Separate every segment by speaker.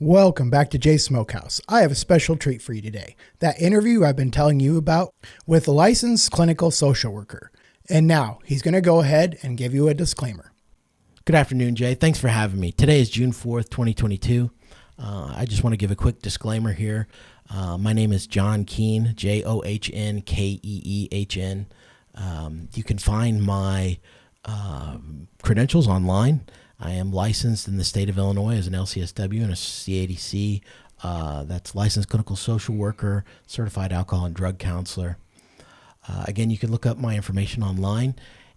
Speaker 1: Welcome back to Jay's Smokehouse. I have a special treat for you today. That interview I've been telling you about with a licensed clinical social worker. And now he's going to go ahead and give you a disclaimer.
Speaker 2: Good afternoon, Jay. Thanks for having me. Today is June 4th, 2022. I just want to give a quick disclaimer here. My name is John Keehn, John Keehn. You can find my credentials online. I am licensed in the state of Illinois as an LCSW and a CADC. That's licensed clinical social worker, certified alcohol and drug counselor. Again, you can look up my information online.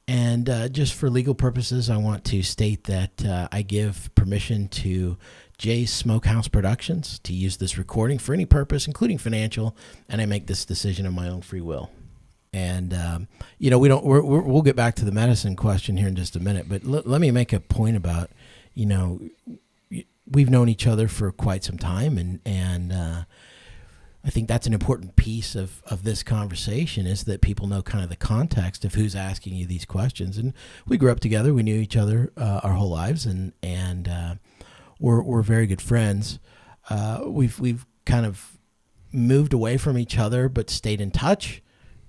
Speaker 2: And just for legal purposes, I want to state that I give permission to Jay's Smokehouse Productions to use this recording for any purpose, including financial, and I make this decision of my own free will. And we'll get back to the medicine question here in just a minute, but let me make a point about, we've known each other for quite some time, and I think that's an important piece of this conversation is that people know kind of the context of who's asking you these questions. And we grew up together, we knew each other our whole lives, and we're very good friends. We've kind of moved away from each other, but stayed in touch.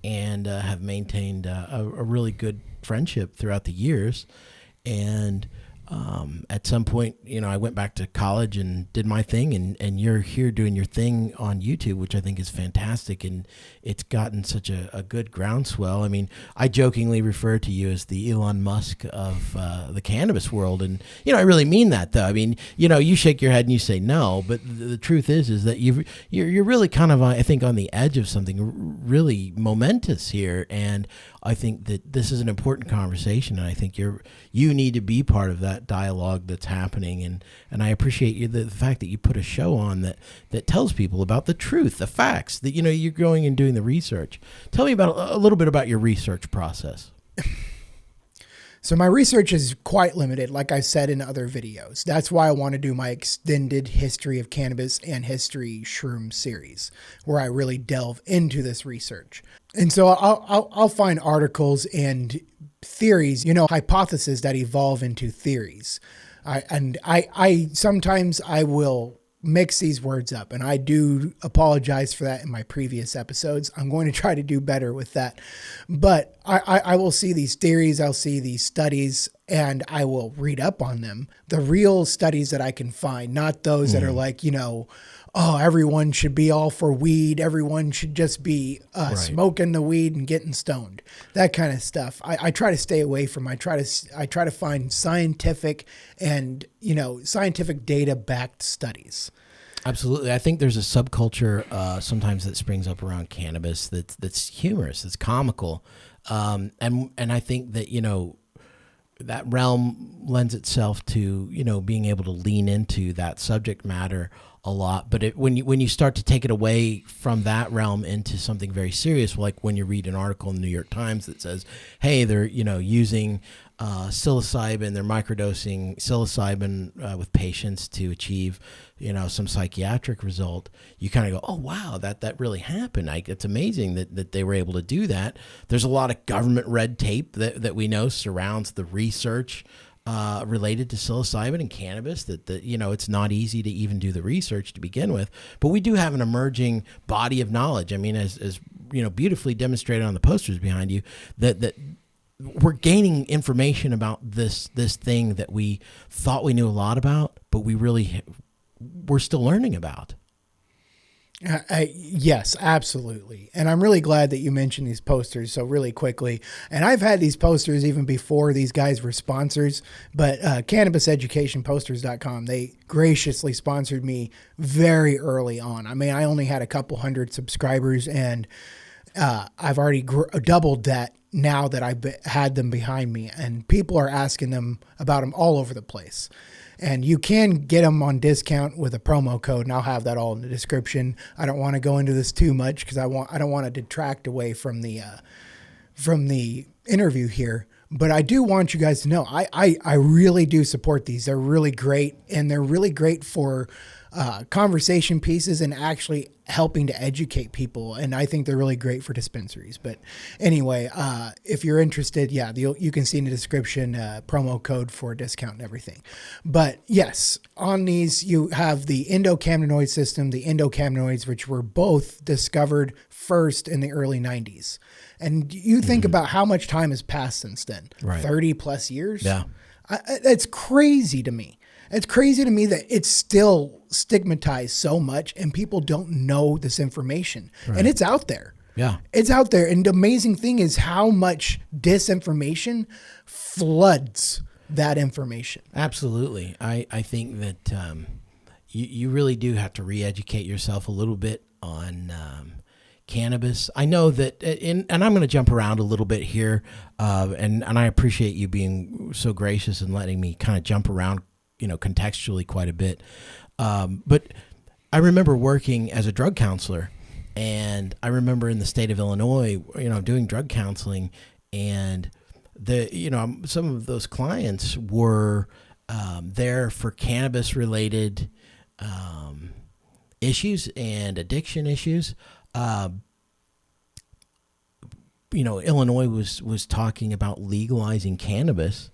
Speaker 2: And have maintained a really good friendship throughout the years. And at some point, I went back to college and did my thing, and you're here doing your thing on YouTube, which I think is fantastic, and it's gotten such a good groundswell. I mean, I jokingly refer to you as the Elon Musk of the cannabis world, and I really mean that, though. I mean, you shake your head and you say no, but the truth is that you're really kind of, I think, on the edge of something really momentous here, and I think that this is an important conversation, and I think you need to be part of that dialogue that's happening, and I appreciate the fact that you put a show on that tells people about the truth, the facts, that you're going and doing the research. Tell me about a little bit about your research process.
Speaker 1: So my research is quite limited, like I said in other videos. That's why I want to do my extended history of cannabis and history shroom series, where I really delve into this research. And so I'll find articles and theories, hypotheses that evolve into theories. I sometimes I will mix these words up, and I do apologize for that in my previous episodes. I'm going to try to do better with that. But I will see these theories, I'll see these studies, and I will read up on them. The real studies that I can find, not those that are like, oh, everyone should be all for weed. Everyone should just be smoking the weed and getting stoned. That kind of stuff. I try to stay away from. I try to find scientific and scientific data backed studies.
Speaker 2: Absolutely. I think there's a subculture sometimes that springs up around cannabis that's humorous, that's comical, and I think that that realm lends itself to being able to lean into that subject matter a lot. But when you start to take it away from that realm into something very serious, like when you read an article in the New York Times that says, hey, they're using psilocybin, they're microdosing psilocybin with patients to achieve some psychiatric result, you kind of go, oh wow, that really happened. It's amazing that they were able to do that. There's a lot of government red tape that we know surrounds the research related to psilocybin and cannabis, that it's not easy to even do the research to begin with, but we do have an emerging body of knowledge. I mean, as beautifully demonstrated on the posters behind you, that we're gaining information about this thing that we thought we knew a lot about, but we're still learning about.
Speaker 1: Yes, absolutely. And I'm really glad that you mentioned these posters so really quickly. And I've had these posters even before these guys were sponsors, but CannabisEducationPosters.com, they graciously sponsored me very early on. I mean, I only had a couple hundred subscribers, and I've already doubled that now that I've had them behind me, and people are asking them about them all over the place. And you can get them on discount with a promo code, and I'll have that all in the description. I don't want to go into this too much because I don't want to detract away from the interview here. But I do want you guys to know I really do support these. They're really great, and they're really great for conversation pieces and actually helping to educate people. And I think they're really great for dispensaries. But anyway, if you're interested, you can see in the description promo code for a discount and everything. But yes, on these, you have the endocannabinoid system, the endocannabinoids, which were both discovered first in the early 90s. And you think about how much time has passed since then, 30 plus years.
Speaker 2: Yeah.
Speaker 1: That's crazy to me. It's crazy to me that it's still stigmatized so much and people don't know this information. And it's out there.
Speaker 2: Yeah.
Speaker 1: It's out there. And the amazing thing is how much disinformation floods that information.
Speaker 2: Absolutely. I think that you really do have to re-educate yourself a little bit on cannabis. I know that, and I'm going to jump around a little bit here, and I appreciate you being so gracious and letting me kind of jump around, contextually quite a bit. But I remember working as a drug counselor, and I remember in the state of Illinois, doing drug counseling, and some of those clients were there for cannabis related issues and addiction issues. Illinois was talking about legalizing cannabis,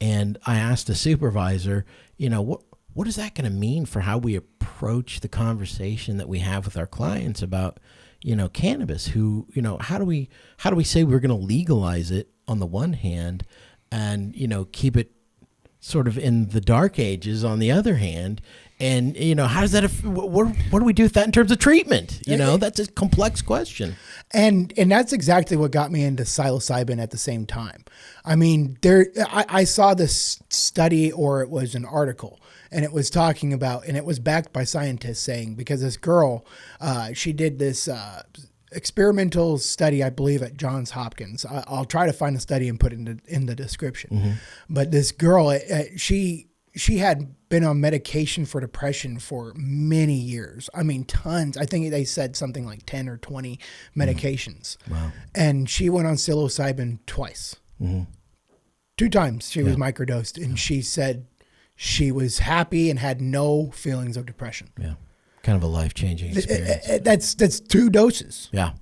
Speaker 2: and I asked the supervisor, what is that going to mean for how we approach the conversation that we have with our clients about, cannabis? How do we say we're going to legalize it on the one hand, and keep it sort of in the dark ages on the other hand? And, how does that, what do we do with that in terms of treatment? That's a complex question.
Speaker 1: And that's exactly what got me into psilocybin at the same time. I mean, I saw this study, or it was an article, and it was talking about, and it was backed by scientists saying, because this girl, she did this experimental study, I believe, at Johns Hopkins. I'll try to find the study and put it in the description. Mm-hmm. But this girl, she had been on medication for depression for many years. I mean, tons. I think they said something like 10 or 20 medications.
Speaker 2: Wow.
Speaker 1: And she went on psilocybin twice. Mm-hmm. 2 times she was microdosed, and she said she was happy and had no feelings of depression.
Speaker 2: Yeah. Kind of a life-changing experience.
Speaker 1: That's 2 doses.
Speaker 2: Yeah.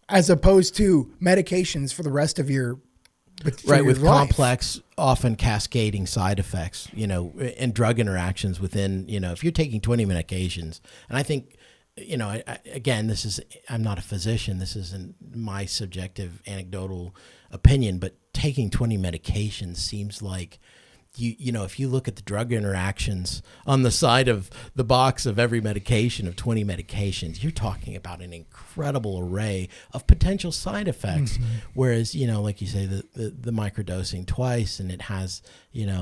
Speaker 1: As opposed to medications for the rest of your with
Speaker 2: life.
Speaker 1: Complex,
Speaker 2: often cascading side effects, and drug interactions within, if you're taking 20 medications, and I think, again, I'm not a physician. This isn't my subjective anecdotal opinion, but taking 20 medications seems like, if you look at the drug interactions on the side of the box of every medication of 20 medications, you're talking about an incredible array of potential side effects. Mm-hmm. Whereas, like you say, the microdosing twice, and it has,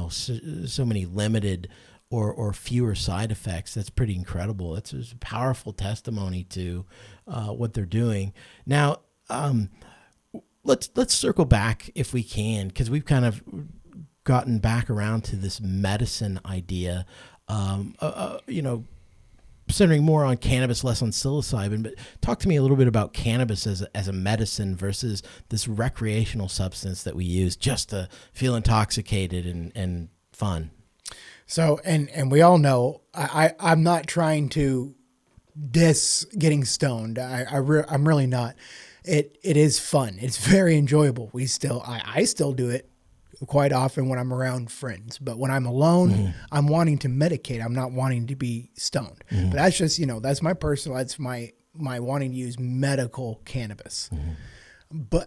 Speaker 2: so many limited or fewer side effects. That's pretty incredible. It's a powerful testimony to what they're doing. Now, let's circle back if we can, because we've kind of gotten back around to this medicine idea, centering more on cannabis, less on psilocybin. But talk to me a little bit about cannabis as a medicine versus this recreational substance that we use just to feel intoxicated and fun.
Speaker 1: So, and we all know, I'm not trying to diss getting stoned. I'm really not. It is fun. It's very enjoyable. I still do it quite often when I'm around friends, but when I'm alone, I'm wanting to medicate. I'm not wanting to be stoned. But that's just, that's my personal, that's my wanting to use medical cannabis.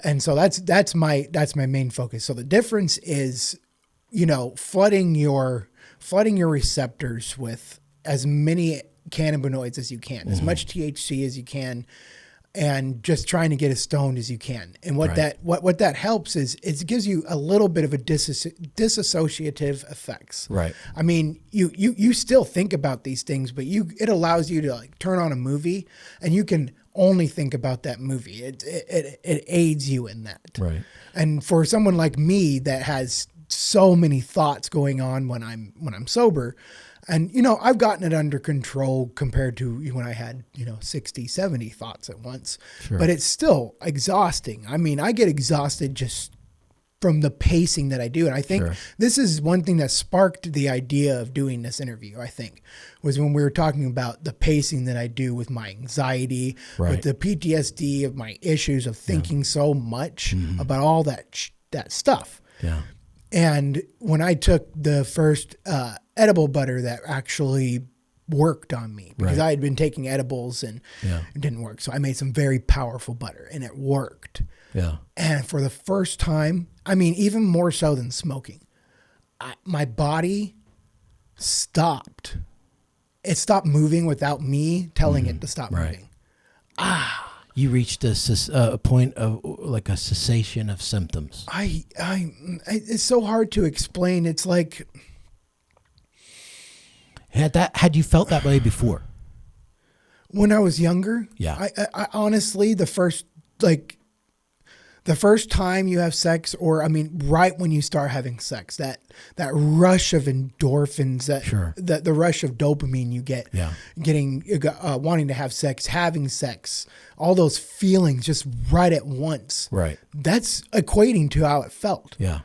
Speaker 1: And so that's my main focus. So the difference is, flooding your receptors with as many cannabinoids as you can, as much THC as you can, and just trying to get as stoned as you can. And what that helps is it gives you a little bit of a disassociative effects.
Speaker 2: Right.
Speaker 1: I mean, you still think about these things, but it allows you to turn on a movie and you can only think about that movie. It aids you in that.
Speaker 2: Right.
Speaker 1: And for someone like me that has so many thoughts going on when I'm sober, and, I've gotten it under control compared to when I had, 60, 70 thoughts at once. Sure. But it's still exhausting. I mean, I get exhausted just from the pacing that I do. And I think
Speaker 2: Sure.
Speaker 1: this is one thing that sparked the idea of doing this interview, I think, was when we were talking about the pacing that I do with my anxiety,
Speaker 2: Right.
Speaker 1: with the PTSD of my issues of thinking so much about all that stuff.
Speaker 2: Yeah.
Speaker 1: And when I took the first edible butter that actually worked on me, because
Speaker 2: Right.
Speaker 1: I had been taking edibles and
Speaker 2: Yeah.
Speaker 1: it didn't work. So I made some very powerful butter and it worked.
Speaker 2: Yeah.
Speaker 1: And for the first time, I mean, even more so than smoking, my body stopped. It stopped moving without me telling it to stop
Speaker 2: Right.
Speaker 1: moving.
Speaker 2: You reached a point of like a cessation of symptoms.
Speaker 1: It's so hard to explain. It's like,
Speaker 2: Had you felt that way before?
Speaker 1: when I was younger,
Speaker 2: Yeah.
Speaker 1: I honestly, the first time you have sex, or I mean, right when you start having sex, that rush of endorphins,
Speaker 2: Sure.
Speaker 1: the rush of dopamine you get,
Speaker 2: Yeah.
Speaker 1: getting wanting to have sex, having sex, all those feelings just right at once.
Speaker 2: Right.
Speaker 1: That's equating to how it felt,
Speaker 2: Yeah.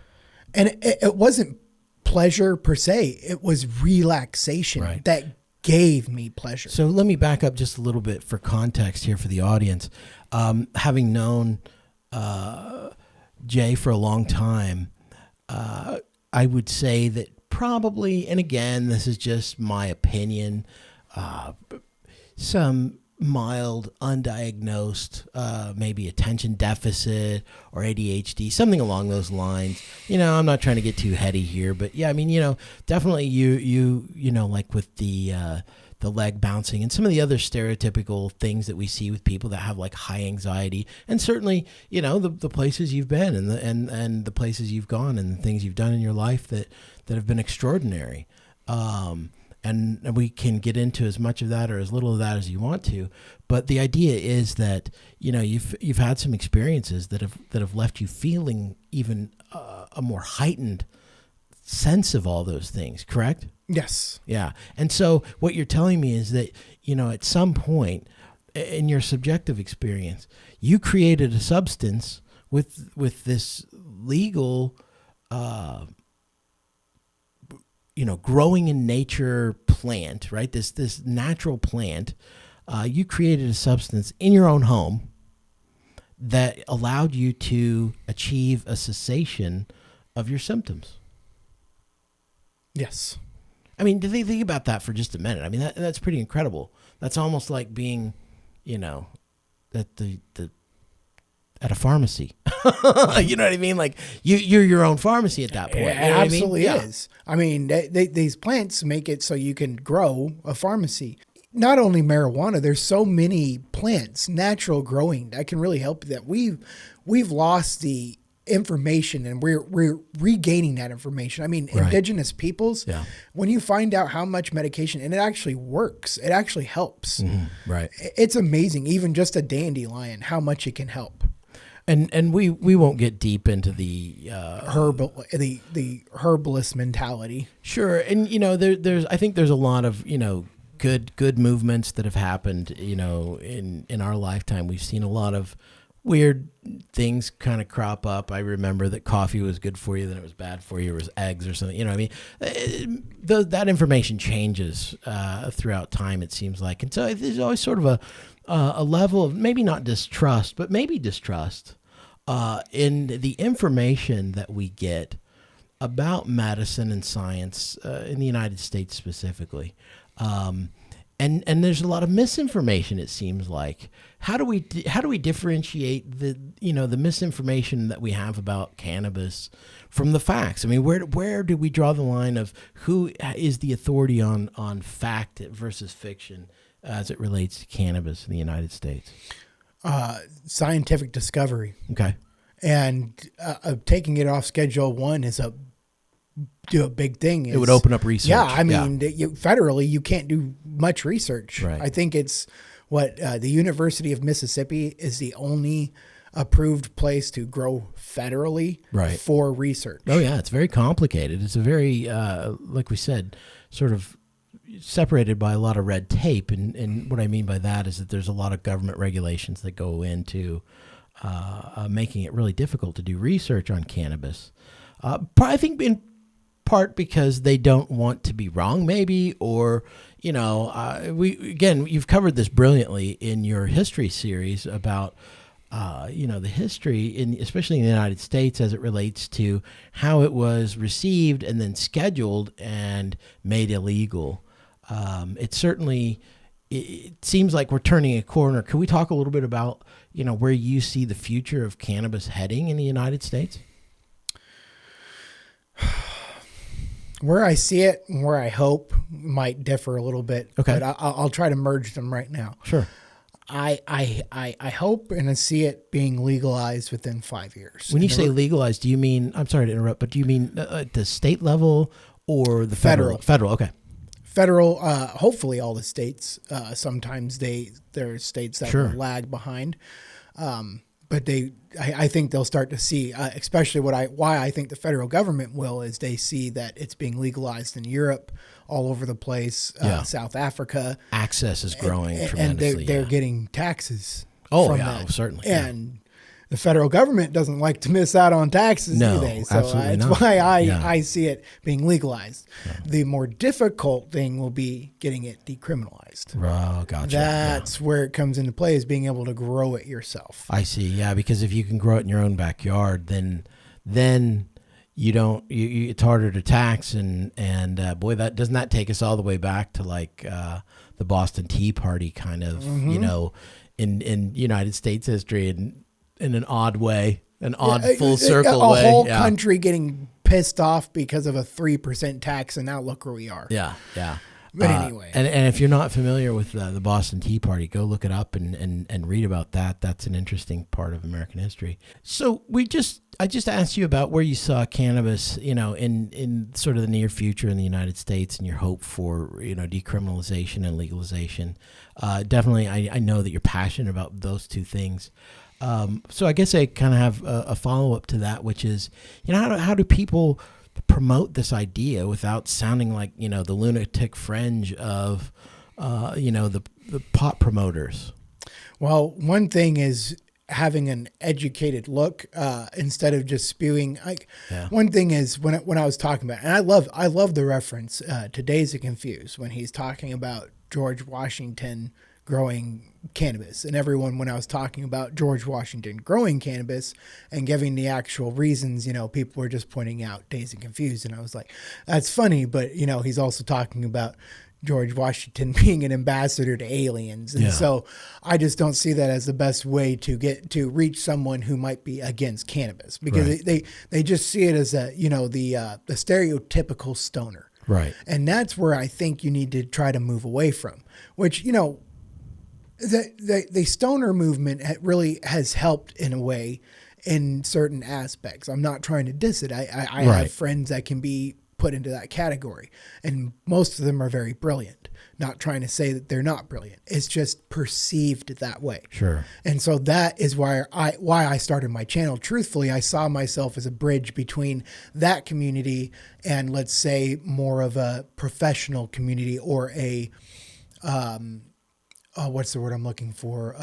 Speaker 1: and it wasn't pleasure per se; it was relaxation
Speaker 2: Right.
Speaker 1: that gave me pleasure.
Speaker 2: So let me back up just a little bit for context here for the audience. Having known Jay for a long time, I would say that probably, and again, this is just my opinion, some mild undiagnosed, maybe attention deficit or ADHD, something along those lines. I'm not trying to get too heady here, but yeah, I mean, definitely you like with the leg bouncing and some of the other stereotypical things that we see with people that have like high anxiety, and certainly, the places you've been and the places you've gone and the things you've done in your life that have been extraordinary. And we can get into as much of that or as little of that as you want to, but the idea is that you've had some experiences that have left you feeling even a more heightened sense of all those things. Correct?
Speaker 1: Yes.
Speaker 2: Yeah. And so what you're telling me is that at some point in your subjective experience, you created a substance with this legal growing in nature plant, right? This natural plant, you created a substance in your own home that allowed you to achieve a cessation of your symptoms.
Speaker 1: Yes.
Speaker 2: I mean, think about that for just a minute. I mean, that's pretty incredible. That's almost like being, at at a pharmacy. You know what I mean? Like you're your own pharmacy at that point.
Speaker 1: It
Speaker 2: You know what
Speaker 1: absolutely
Speaker 2: I mean?
Speaker 1: is. I mean, these plants make it so you can grow a pharmacy. Not only marijuana, there's so many plants, natural growing, that can really help. That we've lost the information, and we're regaining that information. I mean,
Speaker 2: Right.
Speaker 1: indigenous peoples,
Speaker 2: Yeah.
Speaker 1: when you find out how much medication, and it actually works, it actually helps.
Speaker 2: Right.
Speaker 1: It's amazing. Even just a dandelion, how much it can help.
Speaker 2: And we won't get deep into the
Speaker 1: The herbalist mentality.
Speaker 2: sure. And there's I think there's a lot of good movements that have happened. In our lifetime, we've seen a lot of weird things kind of crop up. I remember that coffee was good for you, then it was bad for you. It was eggs or something. I mean, that information changes throughout time. It seems like, and so there's always sort of a level of maybe not distrust, but maybe distrust in the information that we get about medicine and science in the United States specifically. And there's a lot of misinformation, it seems like. How do we differentiate the misinformation that we have about cannabis from the facts? I mean, where do we draw the line of who is the authority on fact versus fiction as it relates to cannabis in the United States?
Speaker 1: Scientific discovery.
Speaker 2: Okay.
Speaker 1: And taking it off Schedule 1 is a big thing.
Speaker 2: It would open up research.
Speaker 1: Yeah, I mean, federally, you can't do much research.
Speaker 2: Right.
Speaker 1: I think it's the University of Mississippi is the only approved place to grow federally for research.
Speaker 2: Oh, yeah, it's very complicated. It's a very, like we said, sort of separated by a lot of red tape. And what I mean by that is that there's a lot of government regulations that go into making it really difficult to do research on cannabis. I think in part because they don't want to be wrong, maybe, or you've covered this brilliantly in your history series about the history especially in the United States as it relates to how it was received and then scheduled and made illegal. It seems like we're turning a corner. Can we talk a little bit about where you see the future of cannabis heading in the United States?
Speaker 1: Where I see it and where I hope might differ a little bit.
Speaker 2: Okay.
Speaker 1: But I'll try to merge them right now.
Speaker 2: Sure.
Speaker 1: I hope and I see it being legalized within 5 years.
Speaker 2: When you say legalized, do you mean, I'm sorry to interrupt, but do you mean at the state level or the federal? Federal, okay.
Speaker 1: Federal, hopefully all the states. Sometimes there are states that will lag behind. But I think they'll start to see, especially why I think the federal government will, is they see that it's being legalized in Europe, all over the place, South Africa.
Speaker 2: Access is growing tremendously.
Speaker 1: And they're getting taxes.
Speaker 2: Oh, yeah, certainly.
Speaker 1: And the federal government doesn't like to miss out on taxes, do they? So
Speaker 2: absolutely
Speaker 1: that's
Speaker 2: not.
Speaker 1: why I see it being legalized. Yeah. The more difficult thing will be getting it decriminalized.
Speaker 2: Oh, gotcha.
Speaker 1: That's where it comes into play, is being able to grow it yourself.
Speaker 2: I see. Yeah, because if you can grow it in your own backyard, then you don't. It's harder to tax, and boy, doesn't that take us all the way back to like the Boston Tea Party kind of in United States history and. In an odd way, full circle way.
Speaker 1: A whole country getting pissed off because of a 3% tax, and now look where we are.
Speaker 2: Yeah.
Speaker 1: But anyway.
Speaker 2: And if you're not familiar with the Boston Tea Party, go look it up and read about that. That's an interesting part of American history. So I just asked you about where you saw cannabis, in sort of the near future in the United States, and your hope for, decriminalization and legalization. Definitely, I know that you're passionate about those two things. So I guess I kind of have a follow-up to that, which is, how do people promote this idea without sounding like, the lunatic fringe of, the pot promoters? Well,
Speaker 1: one thing is having an educated look instead of just spewing. One thing is when I was talking about, and I love the reference to Dazed and Confused when he's talking about George Washington growing cannabis, and everyone, when I was talking about George Washington growing cannabis and giving the actual reasons, people were just pointing out Dazed and Confused, and I was like, that's funny, but he's also talking about George Washington being an ambassador to aliens, and so I just don't see that as the best way to reach someone who might be against cannabis, because they just see it as the stereotypical stoner,
Speaker 2: right?
Speaker 1: And that's where I think you need to try to move away from, which The stoner movement really has helped in a way in certain aspects. I'm not trying to diss it. I have friends that can be put into that category, and most of them are very brilliant. Not trying to say that they're not brilliant. It's just perceived that way.
Speaker 2: Sure.
Speaker 1: And so that is why I started my channel. Truthfully, I saw myself as a bridge between that community and, let's say, more of a professional community, or a what's the word I'm looking for?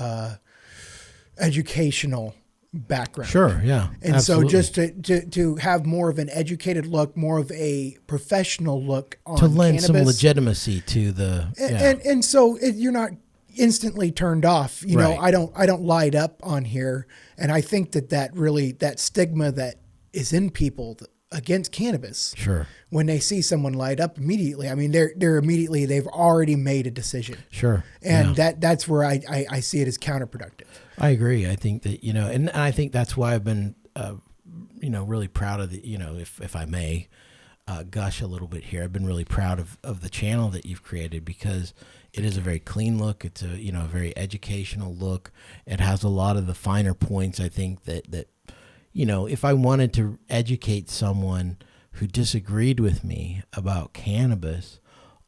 Speaker 1: Educational background.
Speaker 2: Sure, yeah.
Speaker 1: And
Speaker 2: absolutely.
Speaker 1: so just to have more of an educated look, more of a professional look on
Speaker 2: to lend
Speaker 1: cannabis,
Speaker 2: some legitimacy to the
Speaker 1: and so you're not instantly turned off. I don't light up on here, and I think that stigma that is in people against cannabis.
Speaker 2: Sure.
Speaker 1: When they see someone light up immediately, I mean, they've already made a decision.
Speaker 2: Sure.
Speaker 1: And that's where I see it as counterproductive.
Speaker 2: I agree. I think that, and I think that's why I've been, really proud of the, if I may gush a little bit here, I've been really proud of the channel that you've created, because it is a very clean look. It's a, a very educational look. It has a lot of the finer points. I think that if I wanted to educate someone who disagreed with me about cannabis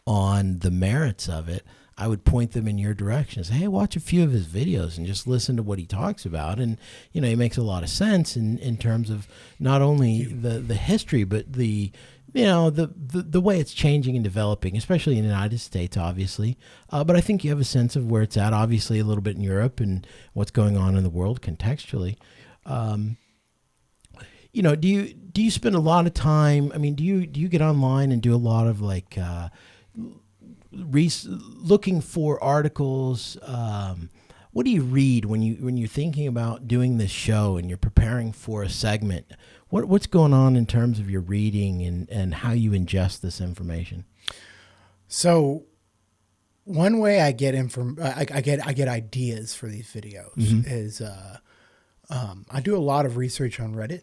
Speaker 2: on the merits of it, I would point them in your direction. Say, hey, watch a few of his videos and just listen to what he talks about. And, he makes a lot of sense in terms of not only the history, but the the way it's changing and developing, especially in the United States, obviously. But I think you have a sense of where it's at, obviously a little bit in Europe and what's going on in the world contextually. Do you spend a lot of time? I mean, do you get online and do a lot of like looking for articles? What do you read when you're thinking about doing this show and you're preparing for a segment? What's going on in terms of your reading and how you ingest this information?
Speaker 1: So, one way I get I get ideas for these videos is I do a lot of research on Reddit,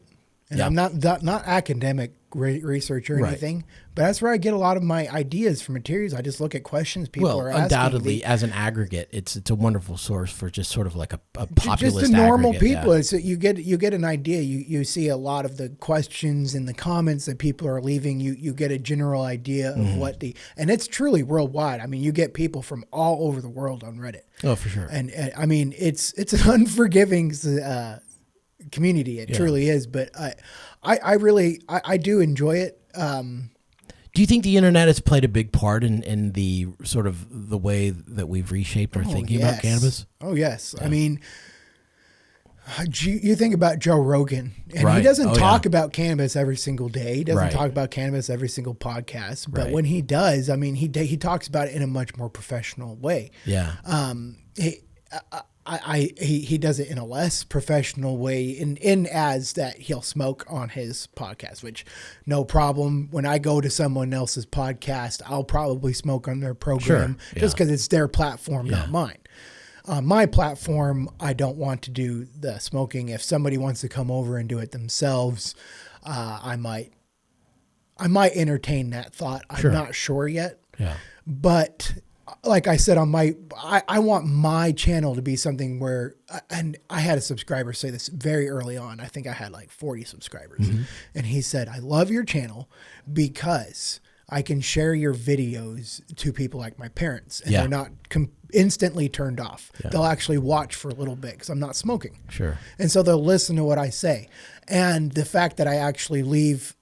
Speaker 1: and I'm not academic research or anything, but that's where I get a lot of my ideas for materials. I just look at questions people are asking.
Speaker 2: Undoubtedly, as an aggregate, it's a wonderful source for just sort of like a populist
Speaker 1: just the normal
Speaker 2: aggregate,
Speaker 1: people. It's you get an idea. You see a lot of the questions in the comments that people are leaving. You get a general idea of what and it's truly worldwide. I mean, you get people from all over the world on Reddit.
Speaker 2: Oh, for sure.
Speaker 1: And I mean, it's an unforgiving community. It truly is. But I really do enjoy it.
Speaker 2: Do you think the internet has played a big part in the sort of the way that we've reshaped our thinking about cannabis?
Speaker 1: Oh, yes. Yeah. I mean, you think about Joe Rogan, and he doesn't talk about cannabis every single day. He doesn't talk about cannabis every single podcast. But when he does, I mean, he talks about it in a much more professional way.
Speaker 2: Yeah.
Speaker 1: He does it in a less professional way in as that he'll smoke on his podcast, which no problem. When I go to someone else's podcast, I'll probably smoke on their program just because it's their platform, not mine. On my platform, I don't want to do the smoking. If somebody wants to come over and do it themselves, I might entertain that thought. I'm not sure yet.
Speaker 2: Yeah.
Speaker 1: But like I said, I want my channel to be something where, and I had a subscriber say this very early on. I think I had like 40 subscribers. And he said, I love your channel because I can share your videos to people like my parents, and they're not instantly turned off. They'll actually watch for a little bit because I'm not smoking.
Speaker 2: Sure.
Speaker 1: And so they'll listen to what I say. And the fact that I actually leave,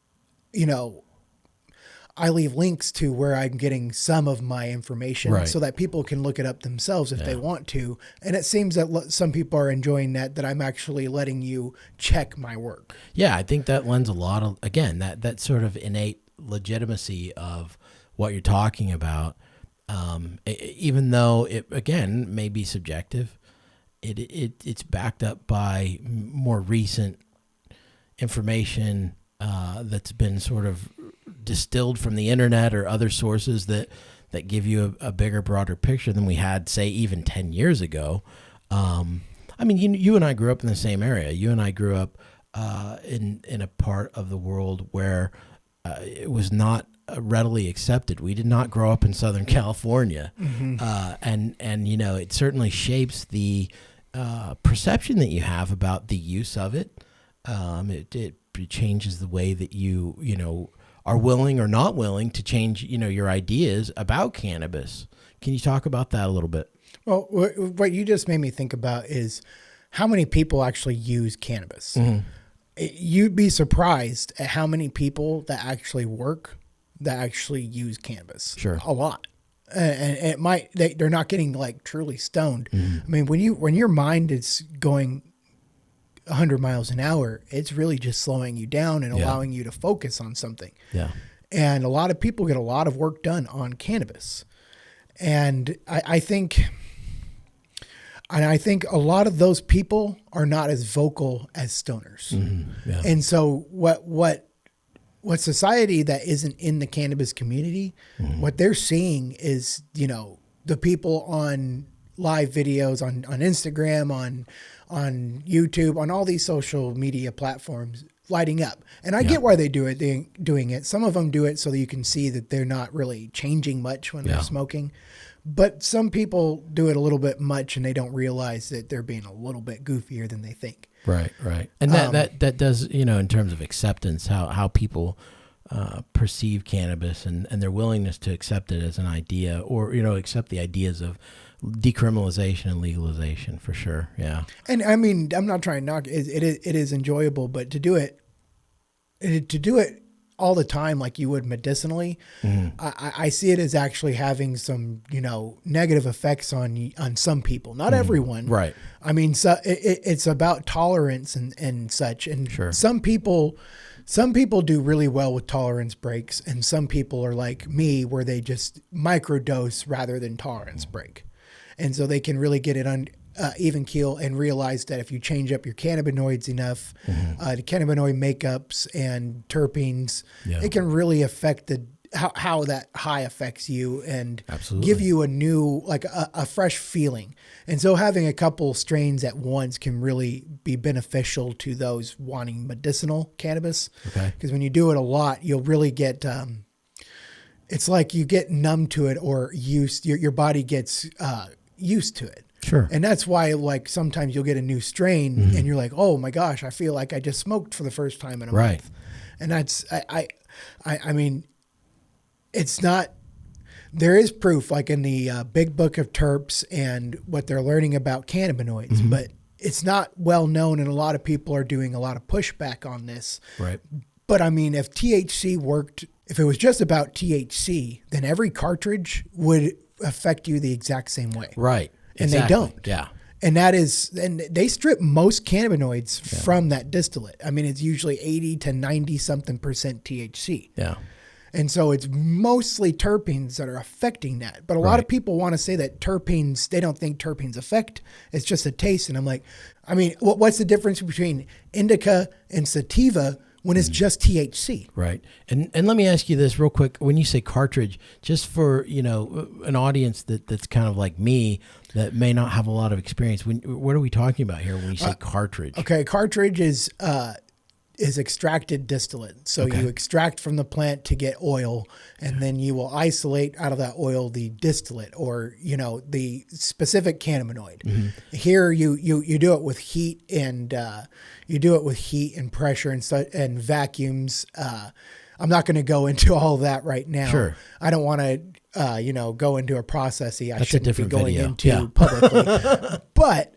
Speaker 1: I leave links to where I'm getting some of my information so that people can look it up themselves if they want to. And it seems that some people are enjoying that I'm actually letting you check my work.
Speaker 2: Yeah, I think that lends a lot of, again, that sort of innate legitimacy of what you're talking about. Even though it, again, may be subjective, it's backed up by more recent information that's been sort of distilled from the internet or other sources that give you a bigger, broader picture than we had, say, even 10 years ago. I mean, you and I grew up in the same area. You and I grew up in a part of the world where it was not readily accepted. We did not grow up in Southern California. And it certainly shapes the perception that you have about the use of it. It changes the way that you are willing or not willing to change, your ideas about cannabis. Can you talk about that a little bit?
Speaker 1: Well, what you just made me think about is how many people actually use cannabis. You'd be surprised at how many people that actually work that actually use cannabis.
Speaker 2: Sure.
Speaker 1: A lot. And they're not getting like truly stoned. I mean, when your mind is going 100 miles an hour, it's really just slowing you down and allowing you to focus on something.
Speaker 2: Yeah.
Speaker 1: And a lot of people get a lot of work done on cannabis. And I think a lot of those people are not as vocal as stoners. Yeah. And so what society that isn't in the cannabis community, what they're seeing is, the people on live videos on Instagram, on YouTube, on all these social media platforms lighting up. And I get why they do it. They're doing it. Some of them do it so that you can see that they're not really changing much when they're smoking. But some people do it a little bit much and they don't realize that they're being a little bit goofier than they think.
Speaker 2: Right. And that does, in terms of acceptance, how people perceive cannabis and their willingness to accept it as an idea or, accept the ideas of decriminalization and legalization for sure. Yeah. And
Speaker 1: I mean, I'm not trying to knock it. It is enjoyable, but to do it all the time like you would medicinally. I see it as actually having some, negative effects on some people, not everyone.
Speaker 2: Right.
Speaker 1: I mean, so it's about tolerance and such. And
Speaker 2: Sure.
Speaker 1: some people do really well with tolerance breaks, and some people are like me where they just microdose rather than tolerance break. And so they can really get it on even keel and realize that if you change up your cannabinoids enough, the cannabinoid makeups and terpenes, it can really affect how that high affects you and
Speaker 2: Absolutely.
Speaker 1: give you a new, like a fresh feeling. And so having a couple strains at once can really be beneficial to those wanting medicinal cannabis.
Speaker 2: Okay.
Speaker 1: Because when you do it a lot, you'll really get, it's like you get numb to it or your body gets used to it.
Speaker 2: Sure.
Speaker 1: And that's why, like, sometimes you'll get a new strain and you're like, oh my gosh, I feel like I just smoked for the first time in a month. And that's, I mean, it's not, there is proof like in the big book of terps and what they're learning about cannabinoids, but it's not well known. And a lot of people are doing a lot of pushback on this.
Speaker 2: Right.
Speaker 1: But I mean, if THC worked, if it was just about THC, then every cartridge would affect you the exact same way.
Speaker 2: Right.
Speaker 1: And
Speaker 2: Exactly.
Speaker 1: they don't.
Speaker 2: Yeah.
Speaker 1: And they strip most cannabinoids from that distillate. I mean, it's usually 80 to 90 something percent THC.
Speaker 2: Yeah.
Speaker 1: And so it's mostly terpenes that are affecting that. But a lot of people want to say that terpenes, they don't think terpenes affect. It's just a taste. And I'm like, I mean, what's the difference between indica and sativa when it's just THC?
Speaker 2: Right. And let me ask you this real quick. When you say cartridge, just for, an audience that's kind of like me that may not have a lot of experience, what are we talking about here when you say cartridge?
Speaker 1: Okay. Cartridge is extracted distillate. So you extract from the plant to get oil, and then you will isolate out of that oil the distillate or, the specific cannabinoid. Here you do it with heat and pressure and vacuums. I'm not going to go into all of that right now.
Speaker 2: Sure.
Speaker 1: I don't want to, go into a process I
Speaker 2: That's
Speaker 1: shouldn't
Speaker 2: a different
Speaker 1: be going
Speaker 2: video.
Speaker 1: into publicly. But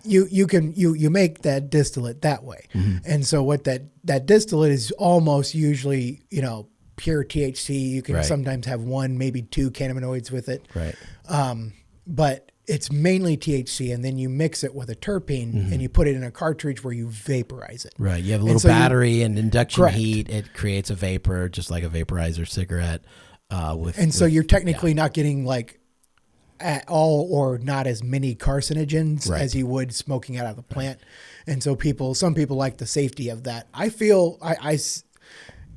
Speaker 1: you make that distillate that way. And so what that distillate is almost usually, pure THC. You can sometimes have one, maybe two cannabinoids with it.
Speaker 2: Right.
Speaker 1: But it's mainly THC, and then you mix it with a terpene and you put it in a cartridge where you vaporize it.
Speaker 2: Right. You have a little battery and induction heat. It creates a vapor, just like a vaporizer cigarette. So you're technically
Speaker 1: not getting like at all or not as many carcinogens as you would smoking out of the plant. And so some people like the safety of that. I feel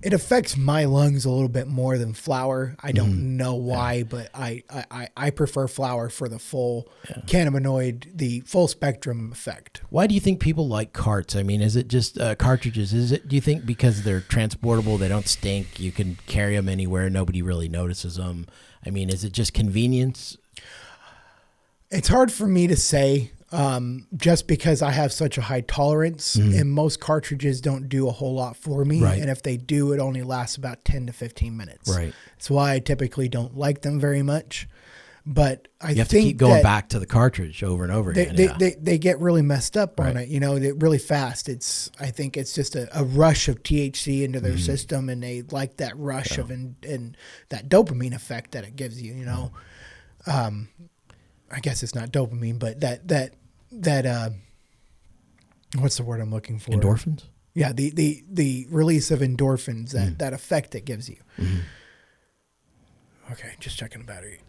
Speaker 1: it affects my lungs a little bit more than flower. I don't know why, but I prefer flower for the full cannabinoid, the full spectrum effect.
Speaker 2: Why do you think people like carts? I mean, is it just cartridges? Do you think because they're transportable, they don't stink, you can carry them anywhere, nobody really notices them? I mean, is it just convenience?
Speaker 1: It's hard for me to say. Just because I have such a high tolerance and most cartridges don't do a whole lot for me.
Speaker 2: Right.
Speaker 1: And if they do, it only lasts about 10 to 15 minutes.
Speaker 2: Right.
Speaker 1: That's why I typically don't like them very much. But
Speaker 2: you have to keep going back to the cartridge over and over again.
Speaker 1: They get really messed up on it, really fast. I think it's just a rush of THC into their system, and they like that rush of and that dopamine effect that it gives you, I guess it's not dopamine, but that what's the word I'm looking for?
Speaker 2: Endorphins?
Speaker 1: Yeah, the release of endorphins, that effect it gives you. Okay, just checking the battery.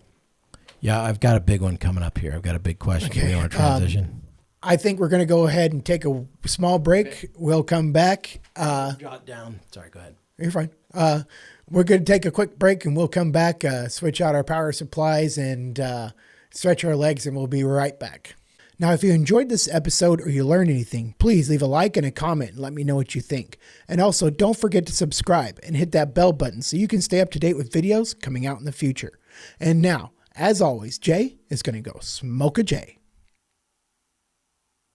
Speaker 2: Yeah, I've got a big one coming up here. I've got a big question.
Speaker 1: Okay.
Speaker 2: Do you want to transition?
Speaker 1: I think we're going to go ahead and take a small break. Okay. We'll come back.
Speaker 2: Jot down. Sorry, go ahead.
Speaker 1: You're fine. We're going to take a quick break, and we'll come back, switch out our power supplies, and stretch our legs, and we'll be right back. Now, if you enjoyed this episode or you learned anything, please leave a like and a comment and let me know what you think. And also, don't forget to subscribe and hit that bell button so you can stay up to date with videos coming out in the future. And now, as always, Jay is going to go smoke a J.